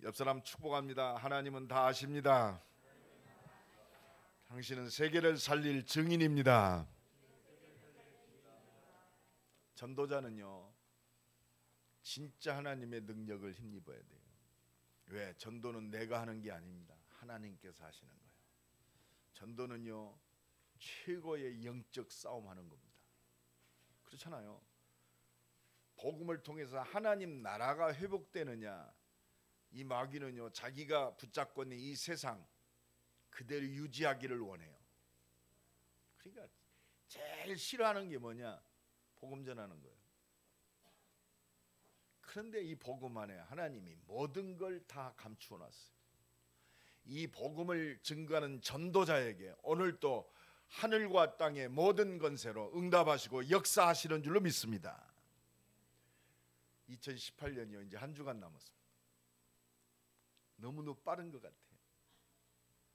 옆 사람 축복합니다. 하나님은 다 아십니다. 당신은 세계를 살릴 증인입니다. 전도자는요, 진짜 하나님의 능력을 힘입어야 돼요. 왜? 전도는 내가 하는 게 아닙니다. 하나님께서 하시는 거예요. 전도는요, 최고의 영적 싸움하는 겁니다. 그렇잖아요. 복음을 통해서 하나님 나라가 회복되느냐, 이 마귀는요, 자기가 붙잡고 있는 이 세상 그대로 유지하기를 원해요. 그러니까 제일 싫어하는 게 뭐냐? 복음 전하는 거예요. 그런데 이 복음 안에 하나님이 모든 걸 다 감추어 놨어요. 이 복음을 증거하는 전도자에게 오늘도 하늘과 땅의 모든 권세로 응답하시고 역사하시는 줄로 믿습니다. 2018년이요, 이제 한 주간 남았습니다. 너무너무 빠른 것 같아요.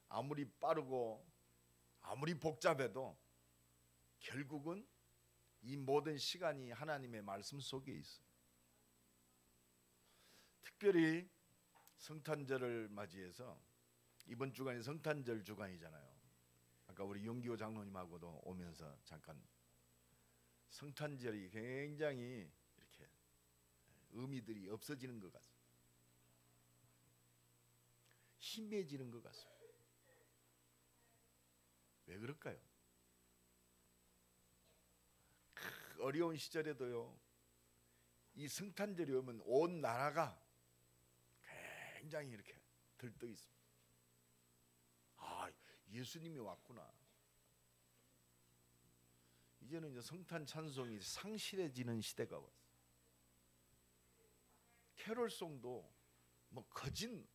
아무리 빠르고 아무리 복잡해도 결국은 이 모든 시간이 하나님의 말씀 속에 있어요. 특별히 성탄절을 맞이해서 이번 주간이 성탄절 주간이잖아요. 아까 우리 용기호 장로님하고도 오면서 잠깐 성탄절이 굉장히 이렇게 의미들이 없어지는 것 같습니다. 희미해지는 것 같습니다. 왜 그럴까요? 어려운 시절에도요, 이 성탄절이 오면 온 나라가 굉장히 이렇게 들떠 있습니다. 아, 예수님이 왔구나. 이제는 이제 성탄 찬송이 상실해지는 시대가 왔어요. 캐롤송도 뭐 거진,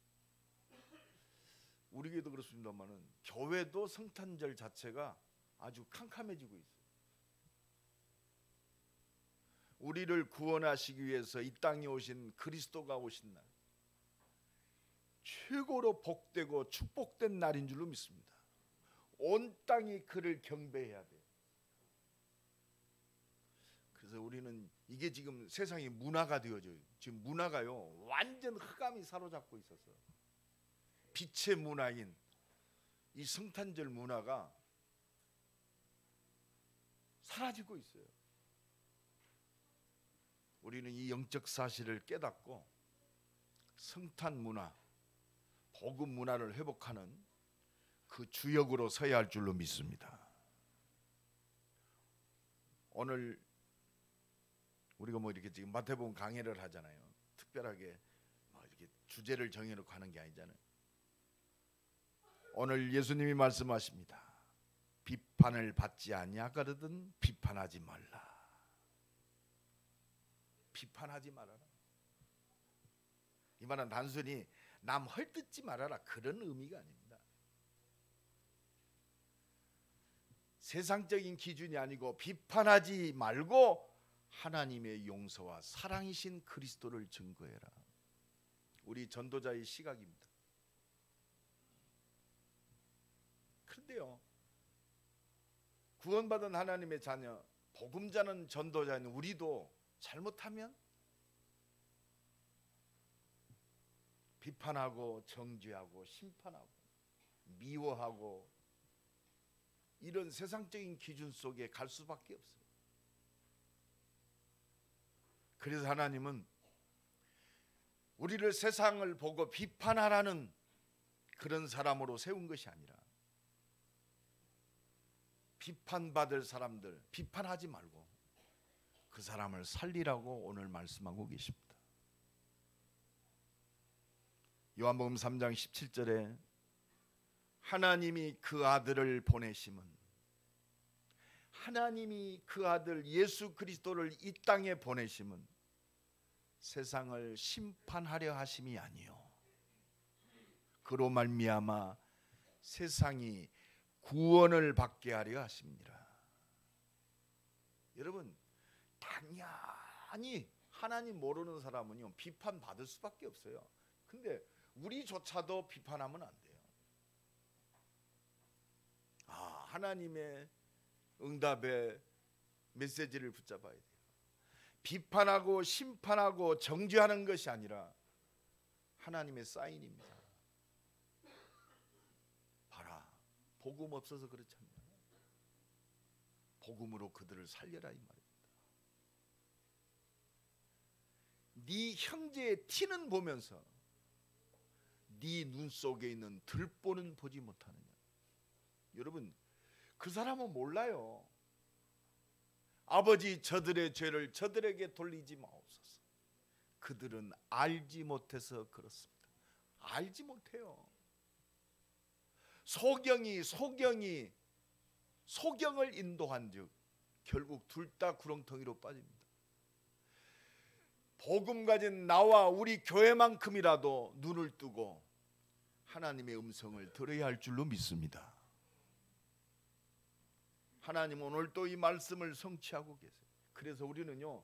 우리 교회도 그렇습니다만은 교회도 성탄절 자체가 아주 캄캄해지고 있어요. 우리를 구원하시기 위해서 이 땅에 오신 그리스도가 오신 날, 최고로 복되고 축복된 날인 줄로 믿습니다. 온 땅이 그를 경배해야 돼요. 그래서 우리는 이게 지금 세상의 문화가 되어져요. 지금 문화가요, 완전 흑암이 사로잡고 있어서 빛의 문화인 이 성탄절 문화가 사라지고 있어요. 우리는 이 영적 사실을 깨닫고 성탄 문화, 복음 문화를 회복하는 그 주역으로 서야 할 줄로 믿습니다. 오늘 우리가 뭐 이렇게 지금 마태복음 강해를 하잖아요. 특별하게 뭐 이렇게 주제를 정해놓고 하는 게 아니잖아요. 오늘 예수님이 말씀하십니다. 비판을 받지 아니하거든 비판하지 말라. 비판하지 말아라. 이 말은 단순히 남 헐뜯지 말아라 그런 의미가 아닙니다. 세상적인 기준이 아니고 비판하지 말고 하나님의 용서와 사랑이신 그리스도를 증거해라. 우리 전도자의 시각입니다. 그런데요, 구원받은 하나님의 자녀, 복음 자는 전도자인 우리도 잘못하면 비판하고 정죄하고 심판하고 미워하고 이런 세상적인 기준 속에 갈 수밖에 없어요. 그래서 하나님은 우리를 세상을 보고 비판하라는 그런 사람으로 세운 것이 아니라 비판받을 사람들 비판하지 말고 그 사람을 살리라고 오늘 말씀하고 계십니다. 요한복음 3장 17절에 하나님이 그 아들을 보내심은, 하나님이 그 아들 예수 그리스도를 이 땅에 보내심은 세상을 심판하려 하심이 아니요 그로 말미암아 세상이 구원을 받게 하려 하십니다. 여러분, 당연히 하나님 모르는 사람은요 비판받을 수밖에 없어요. 근데 우리조차도 비판하면 안 돼요. 하나님의 응답의 메시지를 붙잡아야 돼요. 비판하고 심판하고 정죄하는 것이 아니라 하나님의 사인입니다. 봐라, 복음 없어서 그렇지 않냐. 복음으로 그들을 살려라 이 말입니다. 네 형제의 티는 보면서 네 눈 속에 있는 들보는 보지 못하느냐. 여러분, 그 사람은 몰라요. 아버지, 저들의 죄를 저들에게 돌리지 마옵소서. 그들은 알지 못해서 그렇습니다. 알지 못해요. 소경을 인도한즉 결국 둘 다 구렁텅이로 빠집니다. 복음 가진 나와 우리 교회만큼이라도 눈을 뜨고 하나님의 음성을 들어야 할 줄로 믿습니다. 하나님 오늘도 이 말씀을 성취하고 계세요. 그래서 우리는요,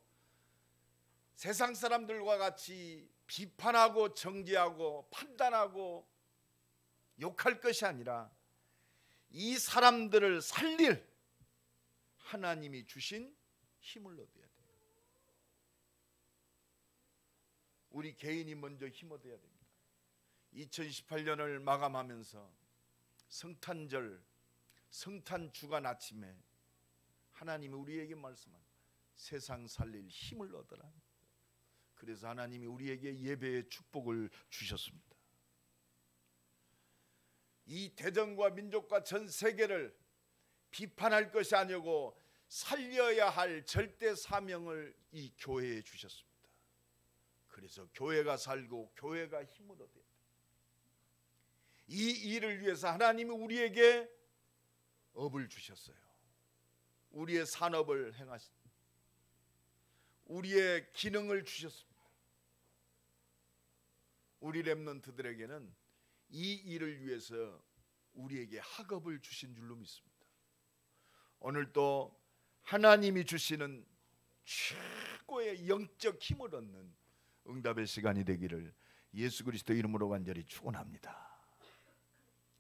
세상 사람들과 같이 비판하고 정죄하고 판단하고 욕할 것이 아니라 이 사람들을 살릴 하나님이 주신 힘을 얻어야 돼요. 우리 개인이 먼저 힘 얻어야 됩니다. 2018년을 마감하면서 성탄절, 성탄 주간 아침에 하나님이 우리에게 말씀한 세상 살릴 힘을 얻어라. 그래서 하나님이 우리에게 예배의 축복을 주셨습니다. 이 대전과 민족과 전 세계를 비판할 것이 아니고 살려야 할 절대 사명을 이 교회에 주셨습니다. 그래서 교회가 살고 교회가 힘을 얻어야 돼요. 이 일을 위해서 하나님이 우리에게 업을 주셨어요. 우리의 산업을 행하십니다. 우리의 기능을 주셨습니다. 우리 렘넌트들에게는 이 일을 위해서 우리에게 학업을 주신 줄로 믿습니다. 오늘도 하나님이 주시는 최고의 영적 힘을 얻는 응답의 시간이 되기를 예수 그리스도 이름으로 간절히 축원합니다.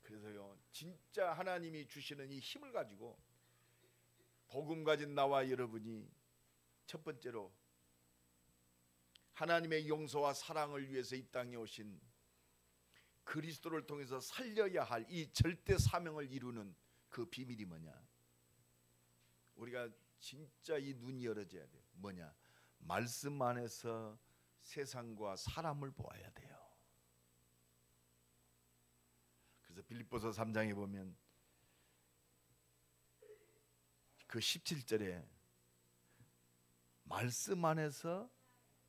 그래서요, 진짜 하나님이 주시는 이 힘을 가지고 복음 가진 나와 여러분이 첫 번째로 하나님의 용서와 사랑을 위해서 이 땅에 오신 그리스도를 통해서 살려야 할 이 절대 사명을 이루는 그 비밀이 뭐냐? 우리가 진짜 이 눈이 열어져야 돼요. 뭐냐? 말씀 안에서 세상과 사람을 보아야 돼요. 그래서 빌립보서 3장에 보면 그 17절에 말씀 안에서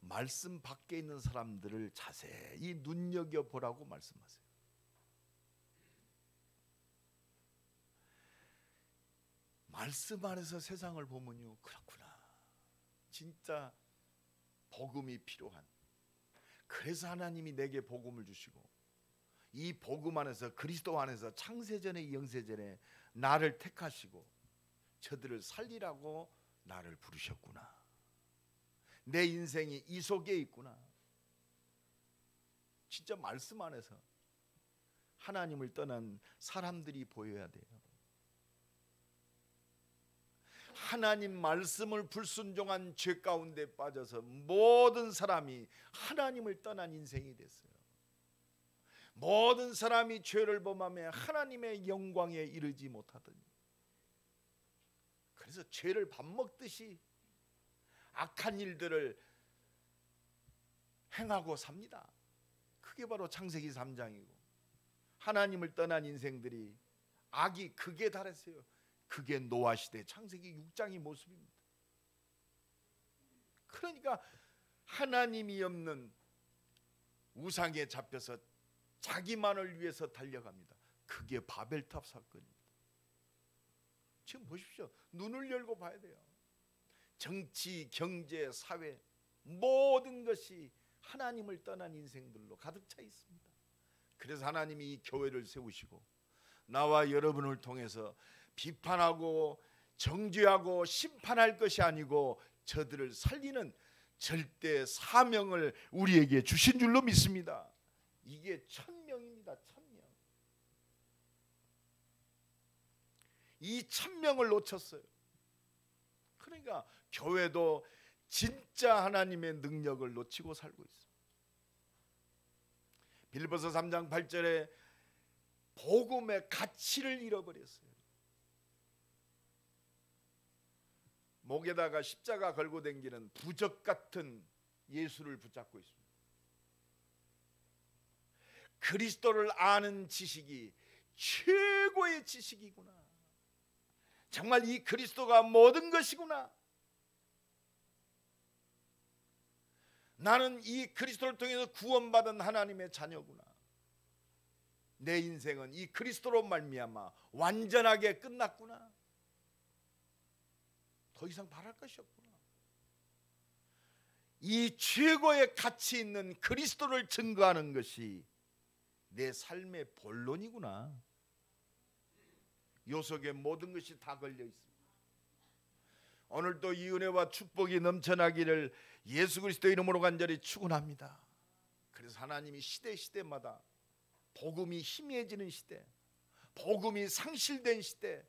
말씀 밖에 있는 사람들을 자세히 눈여겨보라고 말씀하세요. 말씀 안에서 세상을 보면요, 그렇구나, 진짜 복음이 필요한, 그래서 하나님이 내게 복음을 주시고 이 복음 안에서 그리스도 안에서 창세전에 영세전에 나를 택하시고 저들을 살리라고 나를 부르셨구나. 내 인생이 이 속에 있구나. 진짜 말씀 안에서 하나님을 떠난 사람들이 보여야 돼요. 하나님 말씀을 불순종한 죄 가운데 빠져서 모든 사람이 하나님을 떠난 인생이 됐어요. 모든 사람이 죄를 범하며 하나님의 영광에 이르지 못하더니, 그래서 죄를 밥 먹듯이 악한 일들을 행하고 삽니다. 그게 바로 창세기 3장이고 하나님을 떠난 인생들이 악이 극에 달했어요. 그게 노아 시대 창세기 6장의 모습입니다. 그러니까 하나님이 없는 우상에 잡혀서 자기만을 위해서 달려갑니다. 그게 바벨탑 사건입니다. 지금 보십시오. 눈을 열고 봐야 돼요. 정치, 경제, 사회 모든 것이 하나님을 떠난 인생들로 가득 차 있습니다. 그래서 하나님이 이 교회를 세우시고 나와 여러분을 통해서 비판하고 정죄하고 심판할 것이 아니고 저들을 살리는 절대 사명을 우리에게 주신 줄로 믿습니다. 이게 천명입니다. 천명. 이 천명을 놓쳤어요. 그러니까 교회도 진짜 하나님의 능력을 놓치고 살고 있어요. 빌립보서 3장 8절에 복음의 가치를 잃어버렸어요. 목에다가 십자가 걸고 다니는 부적 같은 예수를 붙잡고 있습니다. 그리스도를 아는 지식이 최고의 지식이구나. 정말 이 그리스도가 모든 것이구나. 나는 이 그리스도를 통해서 구원받은 하나님의 자녀구나. 내 인생은 이 그리스도로 말미암아 완전하게 끝났구나. 더 이상 바랄 것이 없구나. 이 최고의 가치 있는 그리스도를 증거하는 것이 내 삶의 본론이구나. 요 속에 모든 것이 다 걸려 있습니다. 오늘도 이 은혜와 축복이 넘쳐나기를 예수 그리스도 이름으로 간절히 축원합니다. 그래서 하나님이 시대마다 복음이 희미해지는 시대, 복음이 상실된 시대,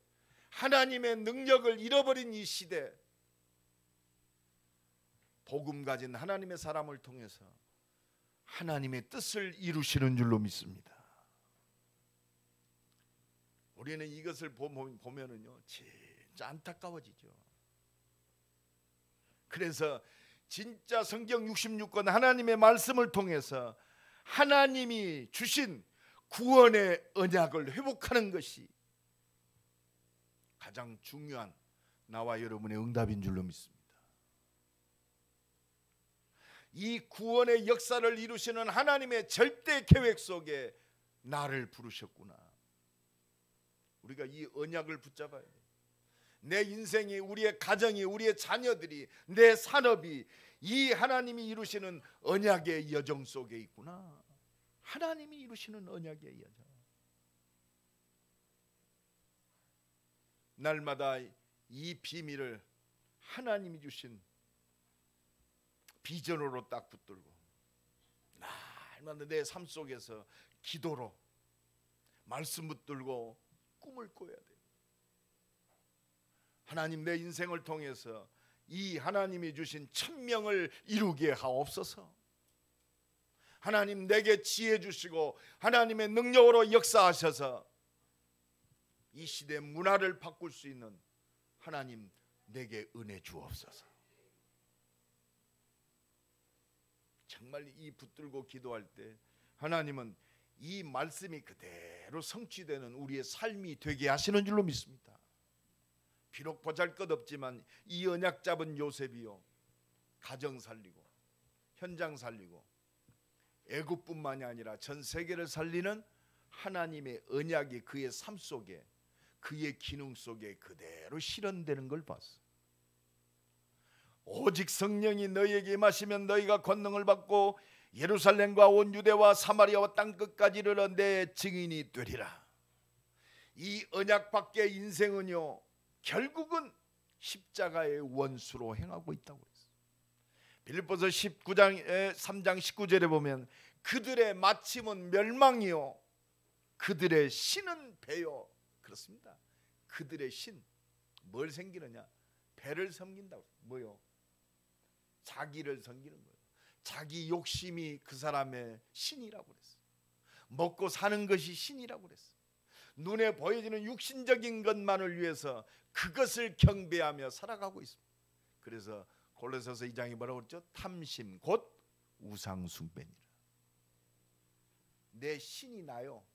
하나님의 능력을 잃어버린 이 시대, 복음 가진 하나님의 사람을 통해서 하나님의 뜻을 이루시는 줄로 믿습니다. 우리는 이것을 보면은요, 진짜 안타까워지죠. 그래서 진짜 성경 66권 하나님의 말씀을 통해서 하나님이 주신 구원의 언약을 회복하는 것이 가장 중요한 나와 여러분의 응답인 줄로 믿습니다. 이 구원의 역사를 이루시는 하나님의 절대 계획 속에 나를 부르셨구나. 우리가 이 언약을 붙잡아야 돼. 내 인생이, 우리의 가정이, 우리의 자녀들이, 내 산업이 이 하나님이 이루시는 언약의 여정 속에 있구나. 하나님이 이루시는 언약의 여정. 날마다 이 비밀을 하나님이 주신 비전으로 딱 붙들고 날마다 내 삶 속에서 기도로 말씀 붙들고 꿈을 꿔야 돼요. 하나님, 내 인생을 통해서 이 하나님이 주신 천명을 이루게 하옵소서. 하나님, 내게 지혜 주시고 하나님의 능력으로 역사하셔서 이 시대 문화를 바꿀 수 있는 하나님, 내게 은혜 주옵소서. 정말 이 붙들고 기도할 때 하나님은 이 말씀이 그대로 성취되는 우리의 삶이 되게 하시는 줄로 믿습니다. 비록 보잘것없지만 이 언약 잡은 요셉이요, 가정 살리고 현장 살리고 애국뿐만이 아니라 전 세계를 살리는 하나님의 언약이 그의 삶 속에, 그의 기능 속에 그대로 실현되는 걸 봤어. 오직 성령이 너희에게 임하시면 너희가 권능을 받고 예루살렘과 온 유대와 사마리아와 땅끝까지 이르러 내 증인이 되리라. 이 언약 밖의 인생은요, 결국은 십자가의 원수로 행하고 있다고 했어요. 빌립보서 19장 3장 19절에 보면 그들의 마침은 멸망이요 그들의 신은 배요. 그렇습니다. 그들의 신, 뭘 섬기느냐? 배를 섬긴다고. 뭐요? 자기를 섬기는 거예요. 자기 욕심이 그 사람의 신이라고 그랬어요. 먹고 사는 것이 신이라고 그랬어요. 눈에 보여지는 육신적인 것만을 위해서 그것을 경배하며 살아가고 있습니다. 그래서 골로새서 2장이 뭐라고 그랬죠? 탐심 곧 우상숭배니라. 내 신이 나요.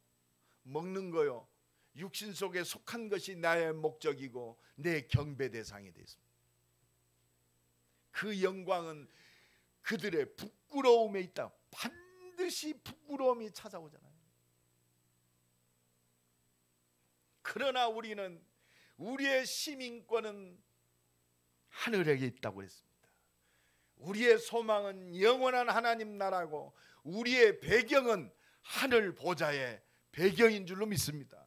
먹는 거요, 육신 속에 속한 것이 나의 목적이고 내 경배 대상이 됐습니다. 그 영광은 그들의 부끄러움에 있다. 반드시 부끄러움이 찾아오잖아요. 그러나 우리는 우리의 시민권은 하늘에 있다고 했습니다. 우리의 소망은 영원한 하나님 나라고 우리의 배경은 하늘 보좌의 배경인 줄로 믿습니다.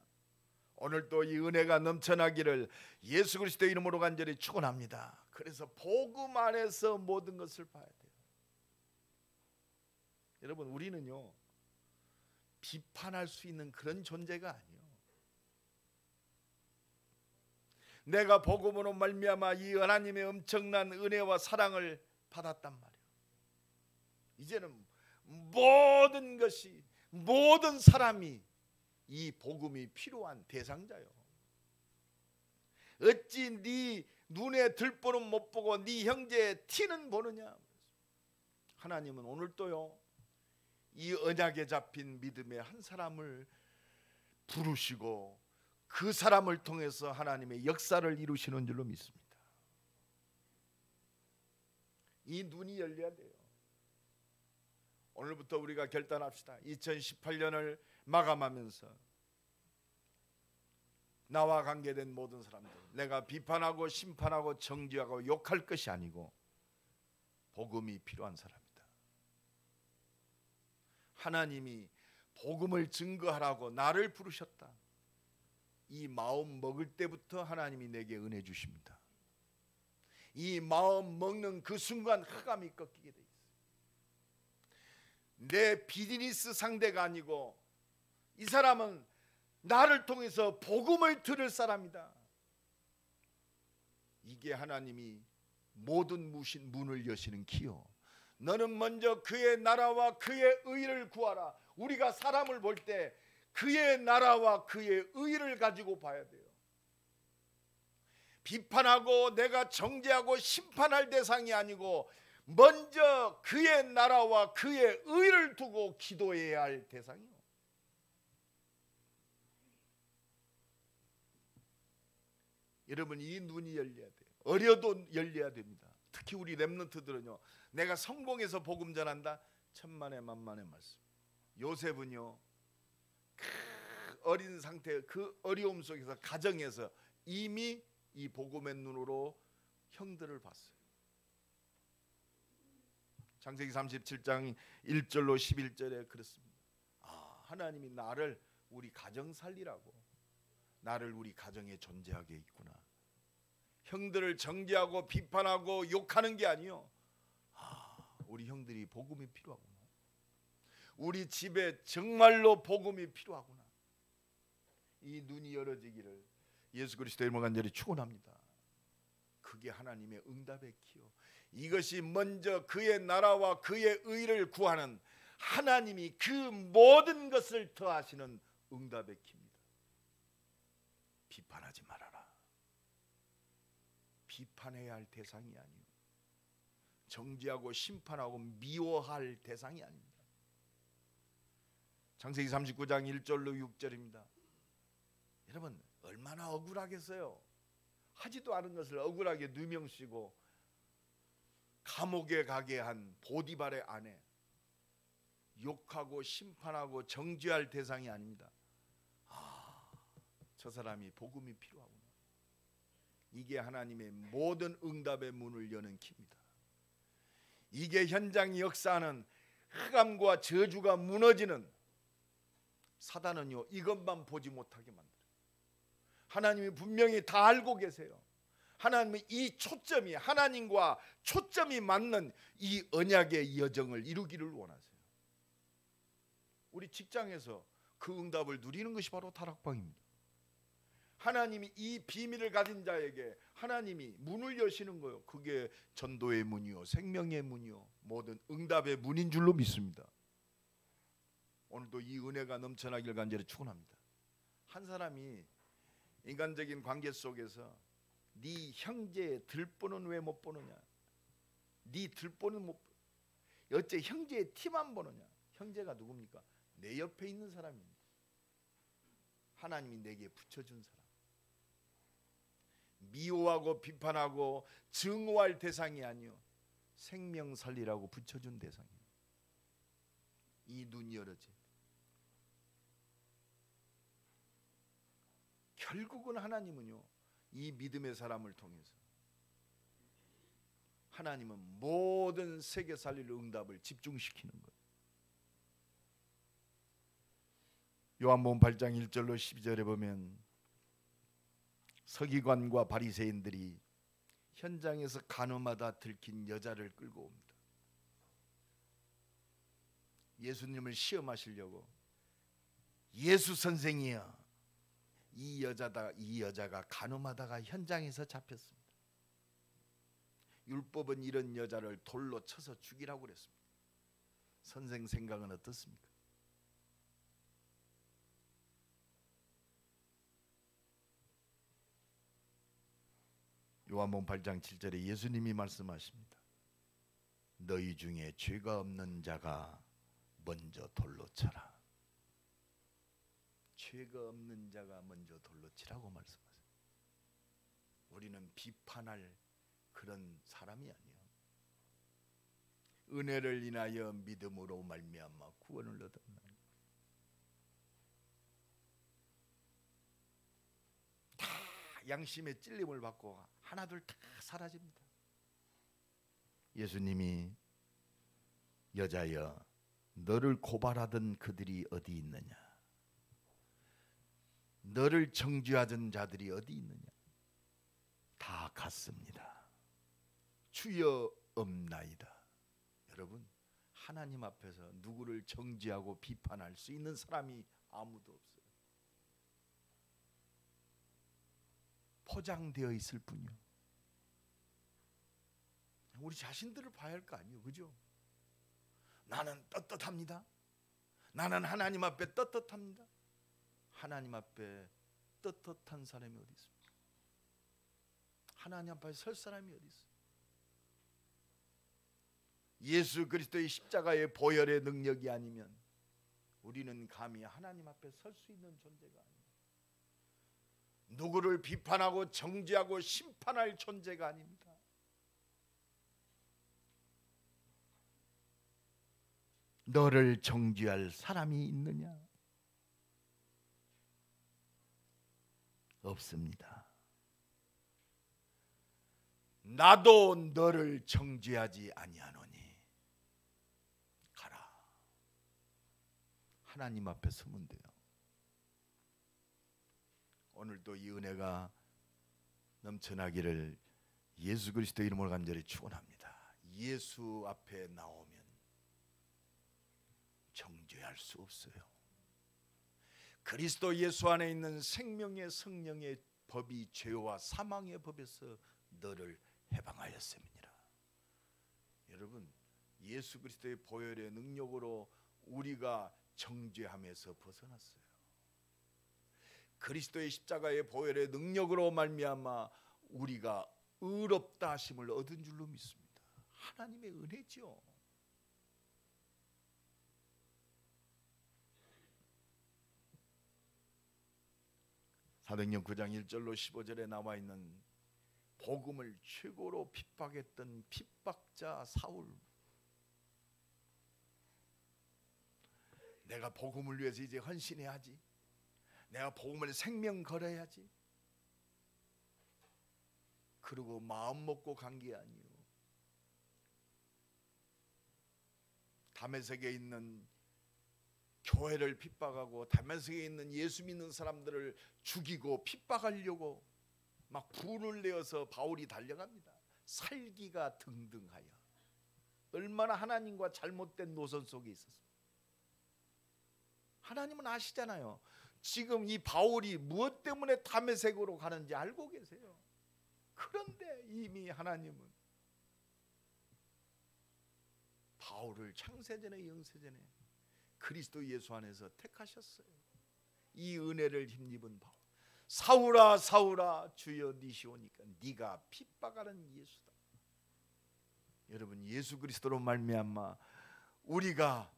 오늘도 이 은혜가 넘쳐나기를 예수 그리스도의 이름으로 간절히 축원합니다. 그래서 복음 안에서 모든 것을 봐야 돼요. 여러분, 우리는요 비판할 수 있는 그런 존재가 아니에요. 내가 복음으로 말미암아 이 하나님의 엄청난 은혜와 사랑을 받았단 말이에요. 이제는 모든 것이, 모든 사람이 이 복음이 필요한 대상자요. 어찌 네 눈에 들보는 못 보고 네 형제의 티는 보느냐. 하나님은 오늘도요, 이 언약에 잡힌 믿음의 한 사람을 부르시고 그 사람을 통해서 하나님의 역사를 이루시는 줄로 믿습니다. 이 눈이 열려야 돼요. 오늘부터 우리가 결단합시다. 2018년을 마감하면서 나와 관계된 모든 사람들, 내가 비판하고 심판하고 정죄하고 욕할 것이 아니고 복음이 필요한 사람이다. 하나님이 복음을 증거하라고 나를 부르셨다. 이 마음 먹을 때부터 하나님이 내게 은혜 주십니다. 이 마음 먹는 그 순간 흑암이 꺾이게 돼 있어요. 내 비즈니스 상대가 아니고 이 사람은 나를 통해서 복음을 들을 사람이다. 이게 하나님이 모든 문을 여시는 키요. 너는 먼저 그의 나라와 그의 의를 구하라. 우리가 사람을 볼 때 그의 나라와 그의 의를 가지고 봐야 돼요. 비판하고 내가 정죄하고 심판할 대상이 아니고 먼저 그의 나라와 그의 의를 두고 기도해야 할 대상이요. 여러분, 이 눈이 열려야 돼요. 어려도 열려야 됩니다. 특히 우리 렘넌트들은요, 내가 성공해서 복음 전한다, 천만의 만만의 말씀. 요셉은요, 그 어린 상태, 그 어려움 속에서 가정에서 이미 이 복음의 눈으로 형들을 봤어요. 창세기 37장 1절로 11절에 그렇습니다. 하나님이 나를 우리 가정 살리라고, 나를 우리 가정에 존재하게 있구나. 형들을 정죄하고 비판하고 욕하는 게 아니요, 우리 형들이 복음이 필요하구나. 우리 집에 정말로 복음이 필요하구나. 이 눈이 열어지기를 예수 그리스도의 이름으로 간절히 축원합니다. 그게 하나님의 응답의 키요. 이것이 먼저 그의 나라와 그의 의를 구하는 하나님이 그 모든 것을 더하시는 응답의 키입니다. 비판하지 말아라. 비판해야 할 대상이 아니요, 정죄하고 심판하고 미워할 대상이 아닙니다. 창세기 39장 1절로 6절입니다. 여러분, 얼마나 억울하겠어요. 하지도 않은 것을 억울하게 누명쓰고 감옥에 가게 한 보디발의 아내, 욕하고 심판하고 정죄할 대상이 아닙니다. 저 사람이 복음이 필요하구나. 이게 하나님의 모든 응답의 문을 여는 키입니다. 이게 현장이 역사하는 흑암과 저주가 무너지는, 사단은요, 이것만 보지 못하게 만들어요. 하나님이 분명히 다 알고 계세요. 하나님은 이 초점이, 하나님과 초점이 맞는 이 언약의 여정을 이루기를 원하세요. 우리 직장에서 그 응답을 누리는 것이 바로 다락방입니다. 하나님이 이 비밀을 가진 자에게 하나님이 문을 여시는 거예요. 그게 전도의 문이요, 생명의 문이요, 모든 응답의 문인 줄로 믿습니다. 오늘도 이 은혜가 넘쳐나길 간절히 축원합니다. 한 사람이 인간적인 관계 속에서 네 형제의 들보는 왜 못 보느냐, 네 들보는 못 보느냐, 어째 형제의 티만 보느냐. 형제가 누굽니까? 내 옆에 있는 사람입니다. 하나님이 내게 붙여준 사람. 미워하고 비판하고 증오할 대상이 아니요, 생명 살리라고 붙여준 대상이에요. 이 눈이 열어져. 결국은 하나님은요, 이 믿음의 사람을 통해서 하나님은 모든 세계 살릴 응답을 집중시키는 거예요. 요한복음 8장 1절로 12절에 보면 서기관과 바리새인들이 현장에서 간호마다 들킨 여자를 끌고 옵니다. 예수님을 시험하시려고, 예수 선생이여, 이 여자가 간호마다가 현장에서 잡혔습니다. 율법은 이런 여자를 돌로 쳐서 죽이라고 그랬습니다. 선생 생각은 어떻습니까? 요한복음 8장 7절에 예수님이 말씀하십니다. 너희 중에 죄가 없는 자가 먼저 돌로 쳐라. 죄가 없는 자가 먼저 돌로 치라고 말씀하세요. 우리는 비판할 그런 사람이 아니에요. 은혜를 인하여 믿음으로 말미암아 구원을 얻었나니 다 양심의 찔림을 받고 하나둘 다 사라집니다. 예수님이 여자여 너를 고발하던 그들이 어디 있느냐, 너를 정죄하던 자들이 어디 있느냐, 다 갔습니다. 주여 없나이다. 여러분, 하나님 앞에서 누구를 정죄하고 비판할 수 있는 사람이 아무도 없어요. 포장되어 있을 뿐이요. 우리 자신들을 봐야 할 거 아니에요, 그죠? 나는 떳떳합니다. 나는 하나님 앞에 떳떳합니다. 하나님 앞에 떳떳한 사람이 어디 있습니까? 하나님 앞에 설 사람이 어디 있어요? 예수 그리스도의 십자가의 보혈의 능력이 아니면 우리는 감히 하나님 앞에 설 수 있는 존재가 아닙니다. 누구를 비판하고 정죄하고 심판할 존재가 아닙니다. 너를 정죄할 사람이 있느냐? 없습니다. 나도 너를 정죄하지 아니하노니 가라. 하나님 앞에 서면 돼요. 오늘도 이 은혜가 넘쳐나기를 예수 그리스도 이름으로 간절히 축원합니다. 예수 앞에 나오면 정죄할 수 없어요. 그리스도 예수 안에 있는 생명의 성령의 법이 죄와 사망의 법에서 너를 해방하였음이니라. 여러분, 예수 그리스도의 보혈의 능력으로 우리가 정죄함에서 벗어났어요. 그리스도의 십자가의 보혈의 능력으로 말미암아 우리가 의롭다 하심을 얻은 줄로 믿습니다. 하나님의 은혜죠. 사도행전 9장 1절로 15절에 나와 있는 복음을 최고로 핍박했던 핍박자 사울, 내가 복음을 위해서 이제 헌신해야지, 내가 복음을 생명 걸어야지, 그러고 마음 먹고 간 게 아니에요. 다메섹에 있는 교회를 핍박하고 다메섹에 있는 예수 믿는 사람들을 죽이고 핍박하려고 막 불을 내어서 바울이 달려갑니다. 살기가 등등하여. 얼마나 하나님과 잘못된 노선 속에 있었습니까? 하나님은 아시잖아요. 지금 이 바울이 무엇 때문에 다메섹으로 가는지 알고 계세요. 그런데 이미 하나님은 바울을 창세전에 영세전에 그리스도 예수 안에서 택하셨어요. 이 은혜를 힘입은 바울, 사울아 사울아 주여 니시오니까 네가 핍박하는 예수다. 여러분, 예수 그리스도로 말미암아 우리가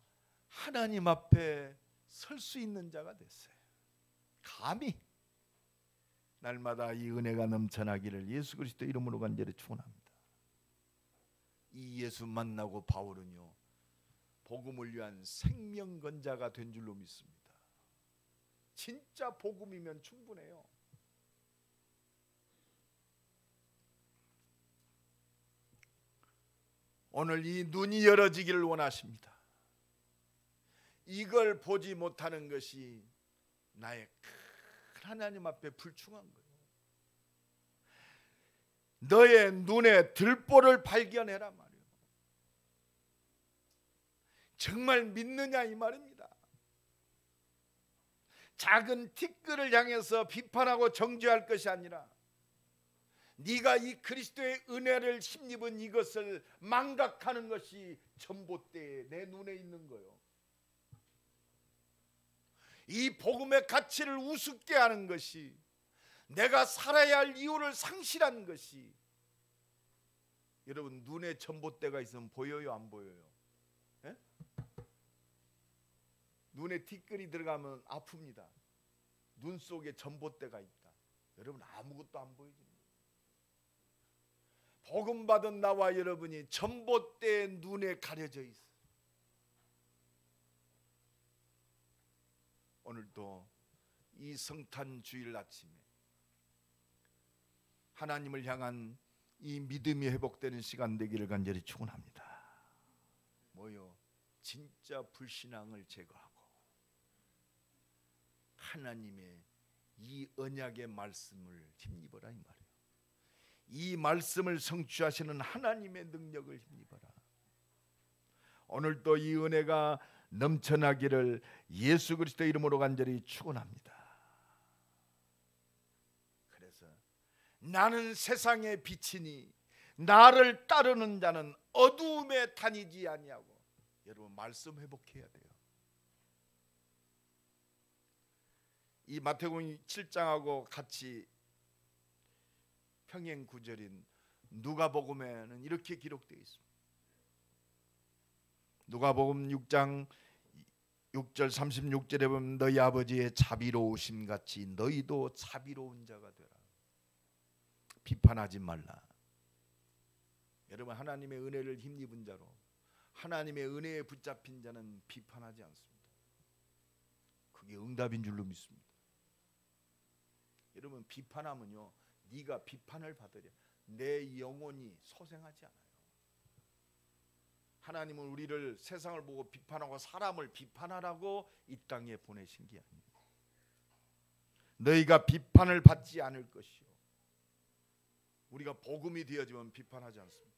하나님 앞에 설 수 있는 자가 됐어요. 감히 날마다 이 은혜가 넘쳐나기를 예수 그리스도 이름으로 간절히 축원합니다. 이 예수 만나고 바울은요, 복음을 위한 생명건자가 된 줄로 믿습니다. 진짜 복음이면 충분해요. 오늘 이 눈이 열어지기를 원하십니다. 이걸 보지 못하는 것이 나의 큰 하나님 앞에 불충한 거예요. 너의 눈에 들보를 발견해라 말이에요. 정말 믿느냐 이 말입니다. 작은 티끌을 향해서 비판하고 정죄할 것이 아니라 네가 이 그리스도의 은혜를 힘입은 이것을 망각하는 것이 전봇대에 내 눈에 있는 거예요. 이 복음의 가치를 우습게 하는 것이, 내가 살아야 할 이유를 상실한 것이 여러분 눈에 전봇대가 있으면 보여요, 안 보여요? 예? 눈에 티끌이 들어가면 아픕니다. 눈 속에 전봇대가 있다. 여러분 아무것도 안 보여집니다. 복음 받은 나와 여러분이 전봇대의 눈에 가려져 있어요. 오늘도 이 성탄 주일 아침에 하나님을 향한 이 믿음이 회복되는 시간 되기를 간절히 축원합니다. 뭐요? 진짜 불신앙을 제거하고 하나님의 이 언약의 말씀을 힘입어라 이 말이에요. 이 말씀을 성취하시는 하나님의 능력을 힘입어라. 오늘도 이 은혜가 넘쳐나기를 예수 그리스도 이름으로 간절히 축원합니다. 그래서 나는 세상의 빛이니 나를 따르는 자는 어두움에 다니지 아니하고, 여러분 말씀 회복해야 돼요. 이 마태복음 7장하고 같이 평행 구절인 누가복음에는 이렇게 기록되어 있습니다. 누가복음 6장 6절 36절에 보면 너희 아버지의 자비로우심 같이 너희도 자비로운 자가 되라. 비판하지 말라. 여러분 하나님의 은혜를 힘입은 자로, 하나님의 은혜에 붙잡힌 자는 비판하지 않습니다. 그게 응답인 줄로 믿습니다. 여러분 비판하면요, 네가 비판을 받으랴 내 영혼이 소생하지 않아요. 하나님은 우리를 세상을 보고 비판하고 사람을 비판하라고 이 땅에 보내신 게 아닙니다. 너희가 비판을 받지 않을 것이요, 우리가 복음이 되어지면 비판하지 않습니다.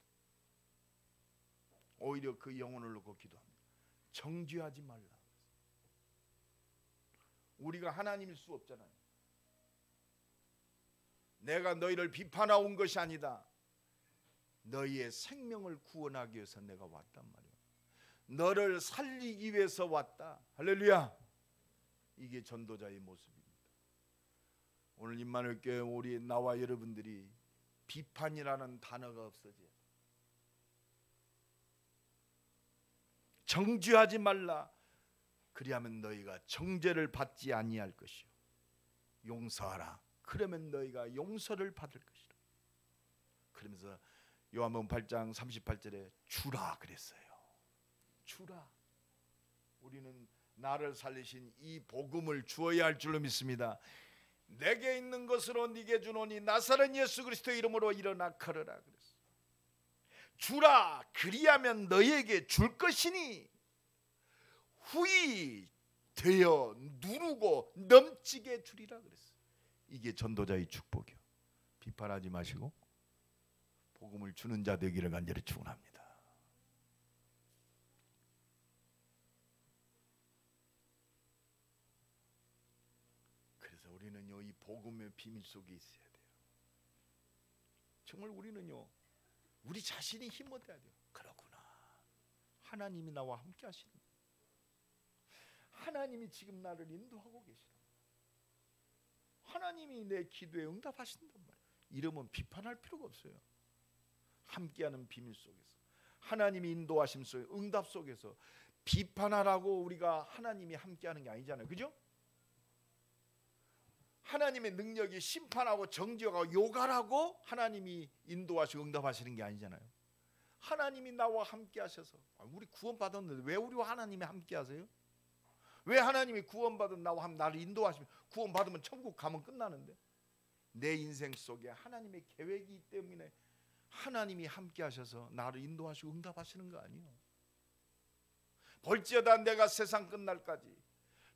오히려 그 영혼을 놓고 기도합니다. 정죄하지 말라. 우리가 하나님일 수 없잖아요. 내가 너희를 비판하러 온 것이 아니다. 너희의 생명을 구원하기 위해서 내가 왔단 말이야. 너를 살리기 위해서 왔다. 할렐루야. 이게 전도자의 모습입니다. 오늘 임마누엘 교회 우리 나와 여러분들이 비판이라는 단어가 없어져야 돼. 정죄하지 말라. 그리하면 너희가 정죄를 받지 아니할 것이요, 용서하라. 그러면 너희가 용서를 받을 것이라. 그러면서 요한복음 8장 38절에 주라 그랬어요. 주라. 우리는 나를 살리신 이 복음을 주어야 할 줄로 믿습니다. 내게 있는 것으로 네게 주노니 나사렛 예수 그리스도의 이름으로 일어나 걸으라 그랬어요. 주라. 그리하면 너희에게 줄 것이니 후히 되어 누르고 넘치게 주리라 그랬어요. 이게 전도자의 축복이요. 비판하지 마시고 복음을 주는 자 되기를 간절히 축원합니다. 그래서 우리는요 이 복음의 비밀 속에 있어야 돼요. 정말 우리는요 우리 자신이 힘 얻어야 돼요. 그렇구나, 하나님이 나와 함께 하시는, 하나님이 지금 나를 인도하고 계시는, 하나님이 내 기도에 응답하신단 말이에요. 이러면 비판할 필요가 없어요. 함께하는 비밀 속에서, 하나님이 인도하심 속에, 응답 속에서 비판하라고 우리가 하나님이 함께하는 게 아니잖아요. 그죠? 하나님의 능력이 심판하고 정죄하고 요구하라고 하나님이 인도하시고 응답하시는 게 아니잖아요. 하나님이 나와 함께하셔서, 우리 구원받았는데 왜 우리와 하나님이 함께하세요? 왜 하나님이 구원받은 나와 나를 인도하시면, 구원받으면 천국 가면 끝나는데, 내 인생 속에 하나님의 계획이 있기 때문에 하나님이 함께 하셔서 나를 인도하시고 응답하시는 거 아니에요. 볼지어다 내가 세상 끝날까지,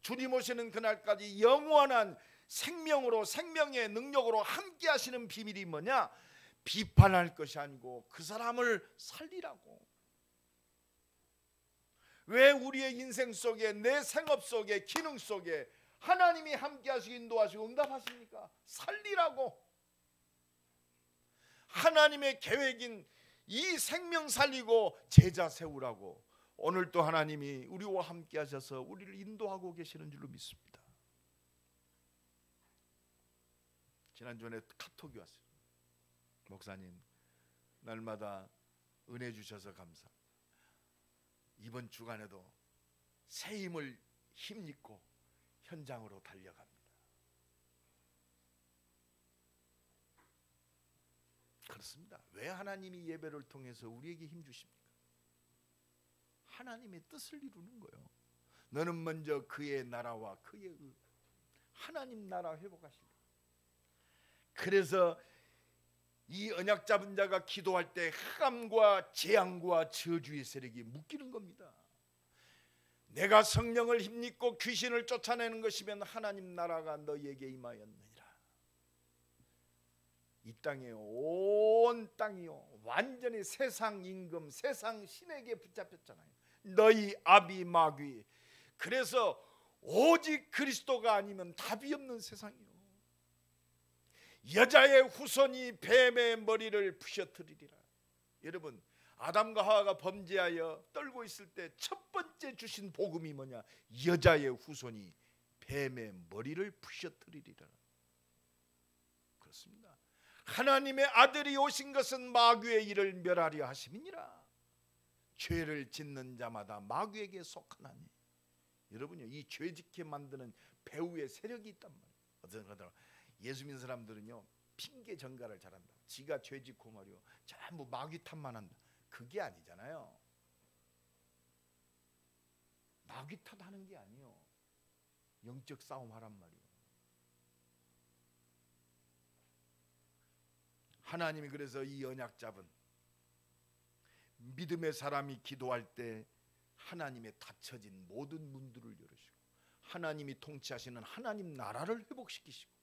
주님 오시는 그날까지 영원한 생명으로, 생명의 능력으로 함께 하시는 비밀이 뭐냐? 비판할 것이 아니고 그 사람을 살리라고. 왜 우리의 인생 속에, 내 생업 속에, 기능 속에 하나님이 함께 하시고 인도하시고 응답하십니까? 살리라고. 하나님의 계획인 이 생명 살리고 제자 세우라고 오늘도 하나님이 우리와 함께 하셔서 우리를 인도하고 계시는 줄로 믿습니다. 지난주에 카톡이 왔어요. 목사님, 날마다 은혜 주셔서 감사합니다. 이번 주간에도 새 힘을 힘입고 현장으로 달려갑니다. 그렇습니다. 왜 하나님이 예배를 통해서 우리에게 힘 주십니까? 하나님의 뜻을 이루는 거예요. 너는 먼저 그의 나라와 그의 의, 하나님 나라 회복하시라. 그래서 이 언약 잡은 자가 기도할 때 흑암과 재앙과 저주의 세력이 묶이는 겁니다. 내가 성령을 힘입고 귀신을 쫓아내는 것이면 하나님 나라가 너희에게 임하였느니라. 이 땅에 온 땅이요 완전히 세상 임금, 세상 신에게 붙잡혔잖아요. 너희 아비 마귀. 그래서 오직 그리스도가 아니면 답이 없는 세상이요. 여자의 후손이 뱀의 머리를 부셔뜨리리라. 여러분, 아담과 하와가 범죄하여 떨고 있을 때 첫 번째 주신 복음이 뭐냐? 여자의 후손이 뱀의 머리를 부셔뜨리리라. 그렇습니다. 하나님의 아들이 오신 것은 마귀의 일을 멸하려 하심이니라. 죄를 짓는 자마다 마귀에게 속하나니. 여러분요, 이 죄짓게 만드는 배후의 세력이 있단 말이에요. 어떤 거든 예수 믿는 사람들은요 핑계 전가를 잘한다. 지가 죄짓고 말이요 전부 마귀 탓만 한다. 그게 아니잖아요. 마귀 탓하는 게 아니요, 영적 싸움 하란 말이에요. 하나님이 그래서 이 언약 잡은 믿음의 사람이 기도할 때 하나님의 닫혀진 모든 문들을 열으시고 하나님이 통치하시는 하나님 나라를 회복시키시고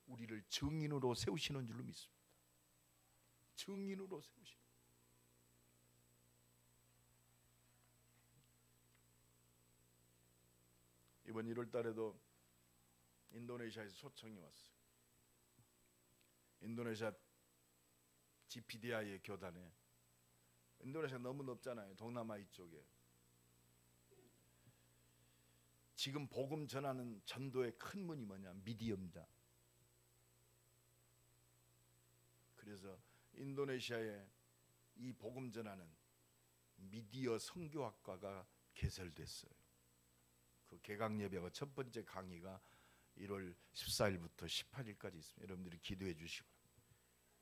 우리를 증인으로 세우시는 줄로 믿습니다. 증인으로 세우시는. 이번 1월 달에도 인도네시아에서 초청이 왔어요. 인도네시아 GPDI의 교단에, 인도네시아 너무 넓잖아요. 동남아 이쪽에. 지금 복음 전하는 전도의 큰 문이 뭐냐? 미디엄자. 그래서 인도네시아에 이 복음 전하는 미디어 선교학과가 개설됐어요. 그 개강 예배가 첫 번째 강의가 1월 14일부터 18일까지 있습니다. 여러분들이 기도해 주시고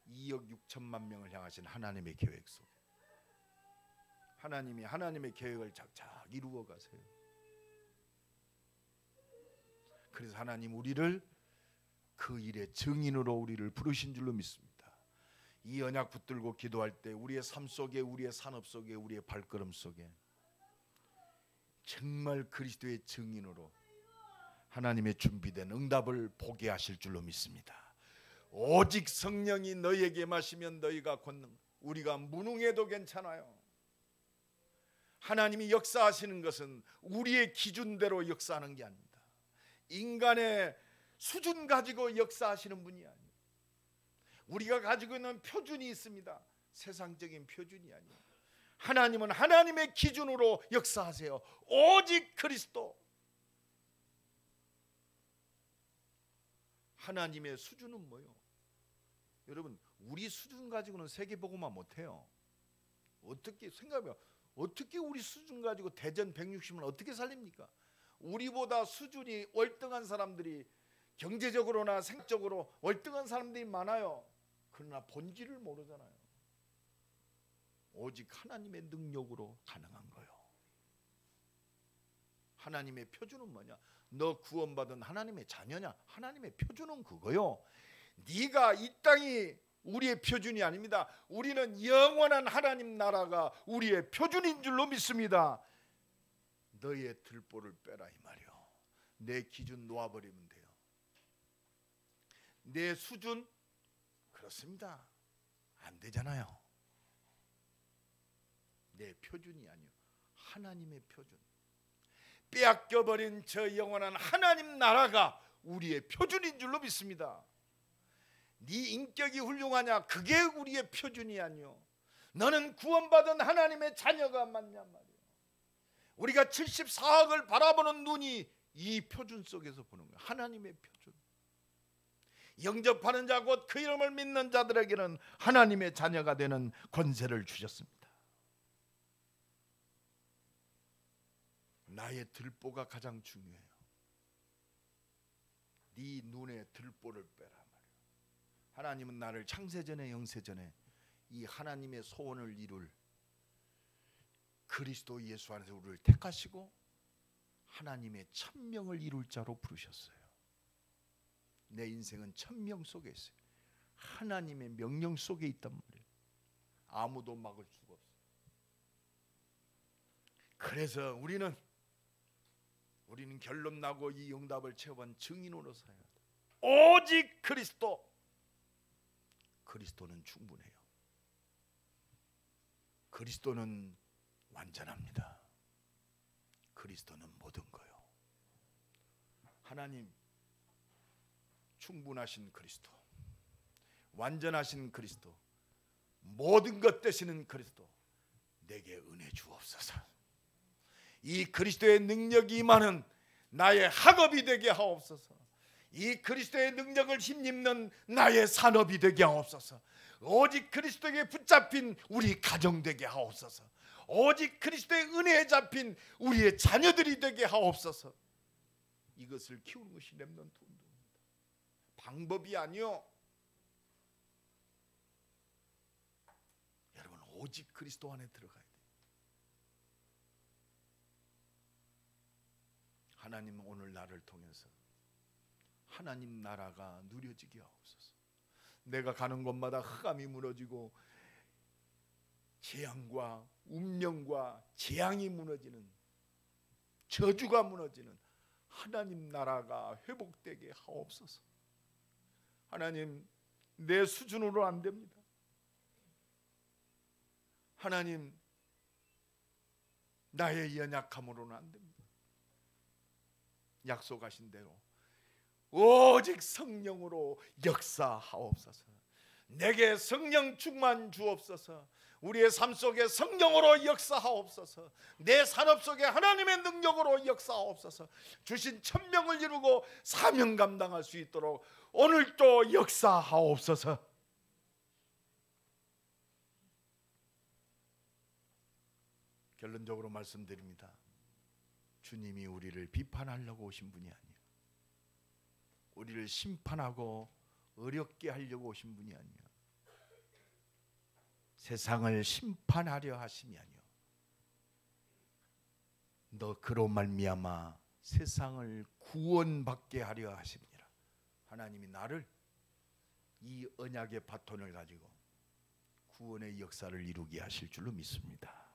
2억 6천만 명을 향하신 하나님의 계획 속에 하나님이 하나님의 계획을 착착 이루어 가세요. 그래서 하나님 우리를 그 일의 증인으로 우리를 부르신 줄로 믿습니다. 이 언약 붙들고 기도할 때 우리의 삶 속에, 우리의 산업 속에, 우리의 발걸음 속에 정말 그리스도의 증인으로 하나님의 준비된 응답을 보게 하실 줄로 믿습니다. 오직 성령이 너희에게 마시면 너희가 권능. 우리가 무능해도 괜찮아요. 하나님이 역사하시는 것은 우리의 기준대로 역사하는 게 아닙니다. 인간의 수준 가지고 역사하시는 분이 아니에요. 우리가 가지고 있는 표준이 있습니다. 세상적인 표준이 아니에요. 하나님은 하나님의 기준으로 역사하세요. 오직 그리스도. 하나님의 수준은 뭐요? 여러분, 우리 수준 가지고는 세계복음화 못해요. 어떻게 생각해요? 어떻게 우리 수준 가지고 대전 160만 어떻게 살립니까? 우리보다 수준이 월등한 사람들이 경제적으로나 생적으로 월등한 사람들이 많아요. 그러나 본질을 모르잖아요. 오직 하나님의 능력으로 가능한 거예요. 하나님의 표준은 뭐냐? 너 구원받은 하나님의 자녀냐? 하나님의 표준은 그거요. 네가 이 땅이 우리의 표준이 아닙니다. 우리는 영원한 하나님 나라가 우리의 표준인 줄로 믿습니다. 너의 들보를 빼라 이 말이요. 내 기준 놓아버리면 돼요. 내 수준 그렇습니다. 안 되잖아요. 내 표준이 아니요, 하나님의 표준. 빼앗겨버린 저 영원한 하나님 나라가 우리의 표준인 줄로 믿습니다. 네 인격이 훌륭하냐? 그게 우리의 표준이 아니요. 너는 구원받은 하나님의 자녀가 맞냐 말이에요. 우리가 74억을 바라보는 눈이 이 표준 속에서 보는 거예요. 하나님의 표준. 영접하는 자 곧 그 이름을 믿는 자들에게는 하나님의 자녀가 되는 권세를 주셨습니다. 나의 들보가 가장 중요해요. 네 눈에 들보를 빼라 말이에요. 하나님은 나를 창세전에 영세전에 이 하나님의 소원을 이룰 그리스도 예수 안에서 우리를 택하시고 하나님의 천명을 이룰 자로 부르셨어요. 내 인생은 천명 속에 있어요. 하나님의 명령 속에 있단 말이에요. 아무도 막을 수가 없어요. 그래서 우리는 결론 나고 이 응답을 체험한 증인으로 살아야 돼. 오직 그리스도는 충분해요. 그리스도는 완전합니다. 그리스도는 모든 거요. 하나님 충분하신 그리스도, 완전하신 그리스도, 모든 것 되시는 그리스도, 내게 은혜 주옵소서. 이 그리스도의 능력이 임하는 나의 학업이 되게 하옵소서. 이 그리스도의 능력을 힘입는 나의 산업이 되게 하옵소서. 오직 그리스도에게 붙잡힌 우리 가정 되게 하옵소서. 오직 그리스도의 은혜에 잡힌 우리의 자녀들이 되게 하옵소서. 이것을 키우는 것이 렘넌트 운동입니다. 방법이 아니요. 여러분 오직 그리스도 안에 들어가야 돼요. 하나님 오늘 나를 통해서 하나님 나라가 누려지게 하옵소서. 내가 가는 곳마다 흑암이 무너지고 재앙과 운명과 재앙이 무너지는, 저주가 무너지는 하나님 나라가 회복되게 하옵소서. 하나님 내 수준으로 안 됩니다. 하나님 나의 연약함으로는 안 됩니다. 약속하신 대로 오직 성령으로 역사하옵소서. 내게 성령 충만 주옵소서. 우리의 삶 속에 성령으로 역사하옵소서. 내 산업 속에 하나님의 능력으로 역사하옵소서. 주신 천명을 이루고 사명 감당할 수 있도록 오늘도 역사하옵소서. 결론적으로 말씀드립니다. 주님이 우리를 비판하려고 오신 분이 아니에요. 우리를 심판하고 어렵게 하려고 오신 분이 아니에요. 세상을 심판하려 하심이 아니요, 너 그로 말미암아 세상을 구원받게 하려 하심이라. 하나님이 나를 이 언약의 바톤을 가지고 구원의 역사를 이루게 하실 줄로 믿습니다.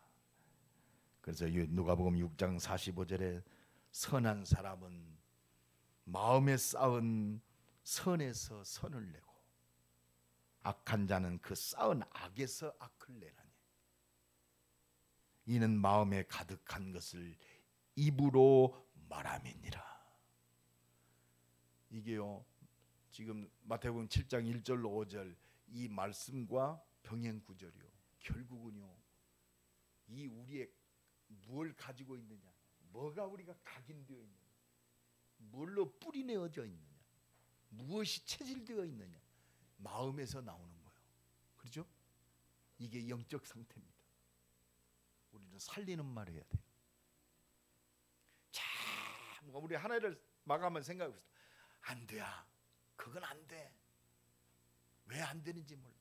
그래서 누가복음 6장 45절에 선한 사람은 마음에 쌓은 선에서 선을 내고 악한 자는 그 쌓은 악에서 악을 내나니 이는 마음에 가득한 것을 입으로 말함이니라. 이게요, 지금 마태복음 7장 1절로 5절 이 말씀과 병행 구절이요, 결국은요 이 우리의 무엇을 가지고 있느냐, 뭐가 우리가 각인되어 있느냐, 뭘로 뿌리내어져 있느냐, 무엇이 체질되어 있느냐, 마음에서 나오는 거예요. 그렇죠? 이게 영적 상태입니다. 우리는 살리는 말을 해야 돼요. 자, 우리 하나를 마감한 생각해봅시다. 안 돼야, 그건 안 돼. 왜 안 되는지 몰라.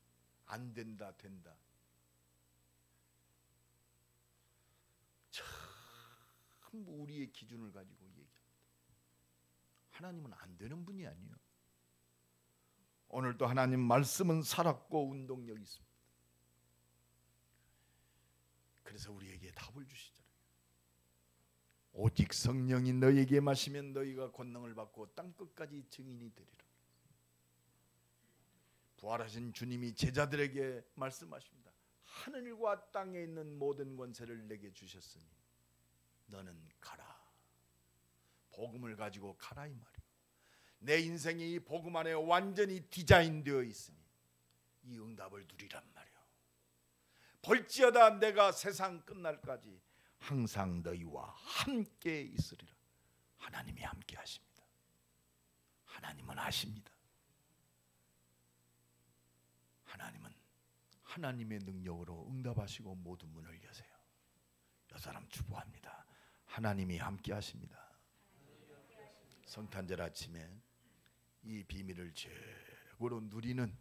안 된다, 된다. 참 우리의 기준을 가지고 얘기합니다. 하나님은 안 되는 분이 아니에요. 오늘도 하나님 말씀은 살았고 운동력이 있습니다. 그래서 우리에게 답을 주시잖아요. 오직 성령이 너희에게 마시면 너희가 권능을 받고 땅끝까지 증인이 되리라. 부활하신 주님이 제자들에게 말씀하십니다. 하늘과 땅에 있는 모든 권세를 내게 주셨으니 너는 가라. 복음을 가지고 가라 이 말이에요. 내 인생이 이 복음 안에 완전히 디자인되어 있으니 이 응답을 누리란 말이에요. 볼지어다 내가 세상 끝날까지 항상 너희와 함께 있으리라. 하나님이 함께 하십니다. 하나님은 아십니다. 하나님의 능력으로 응답하시고 모든 문을 여세요. 여 사람 축복합니다. 하나님이 함께 하십니다. 성탄절 아침에 이 비밀을 최고로 누리는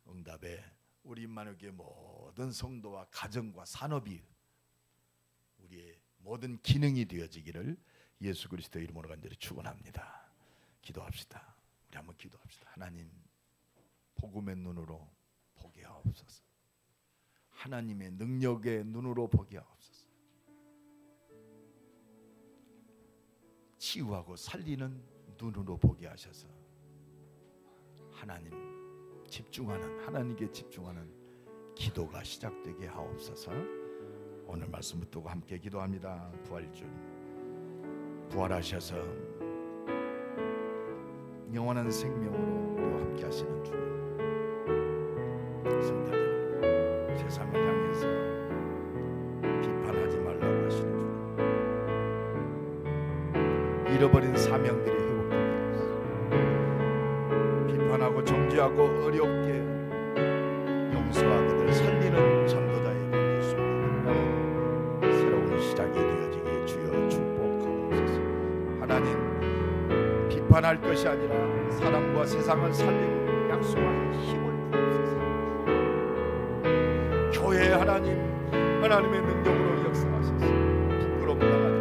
응답에 우리 만국의 모든 성도와 가정과 산업이 우리의 모든 기능이 되어지기를 예수 그리스도의 이름으로 간절히 축원합니다. 기도합시다. 우리 한번 기도합시다. 하나님, 복음의 눈으로 보게 하옵소서. 하나님의 능력의 눈으로 보게 하옵소서. 치유하고 살리는 눈으로 보게 하셔서 하나님 집중하는, 하나님께 집중하는 기도가 시작되게 하옵소서. 오늘 말씀 붙들고 함께 기도합니다. 부활주, 부활하셔서 영원한 생명으로 우리와 함께 하시는 주님, 성탄절 세상을 향해서 비판하지 말라고 하시는 주님, 잃어버린 사명들이 회복되게 하소서. 비판하고 정죄하고 어렵게 용서와 그들을 살리는 전도자의 권리 속에 새로운 시작이 되어지기에 주여 축복하옵소서. 하나님, 비판할 것이 아니라 사람과 세상을 살리는 약속하신 힘을 부어주소서. 교회 하나님, 하나님의 능력으로 역사하셔서 부끄럼 당하지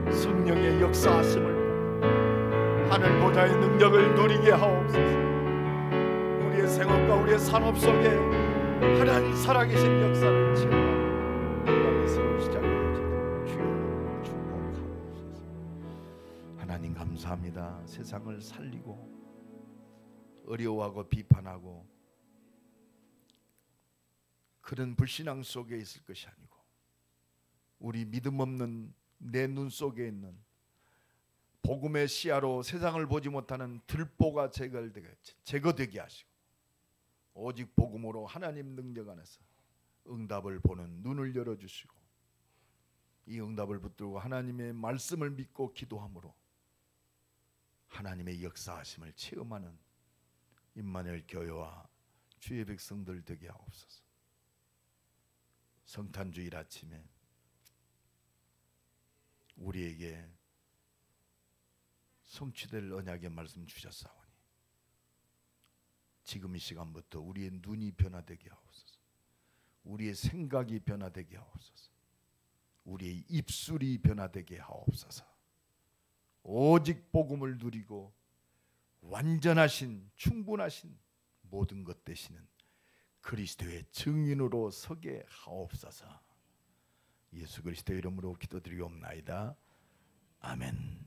않도록 성령의 역사하심을 하늘 보좌의 능력을 누리게 하옵소서. 우리의 생활과 우리의 산업 속에 하나님 살아계신 역사를 체험하는 영광의 새로운 시작이 되어지도록 주여 축복하옵소서. 하나님 감사합니다. 세상을 살리고 어려워하고 비판하고 그런 불신앙 속에 있을 것이 아니고 우리 믿음 없는 내 눈 속에 있는 복음의 시야로 세상을 보지 못하는 들보가 제거되게 하시고 오직 복음으로 하나님 능력 안에서 응답을 보는 눈을 열어주시고 이 응답을 붙들고 하나님의 말씀을 믿고 기도함으로 하나님의 역사하심을 체험하는 임마누엘 교회와 주의 백성들 되게 하옵소서. 성탄주일 아침에 우리에게 성취될 언약의 말씀 주셨사오니 지금 이 시간부터 우리의 눈이 변화되게 하옵소서. 우리의 생각이 변화되게 하옵소서. 우리의 입술이 변화되게 하옵소서. 오직 복음을 누리고 완전하신 충분하신 모든 것 되시는 그리스도의 증인으로 서게 하옵소서. 예수 그리스도의 이름으로 기도드리옵나이다. 아멘.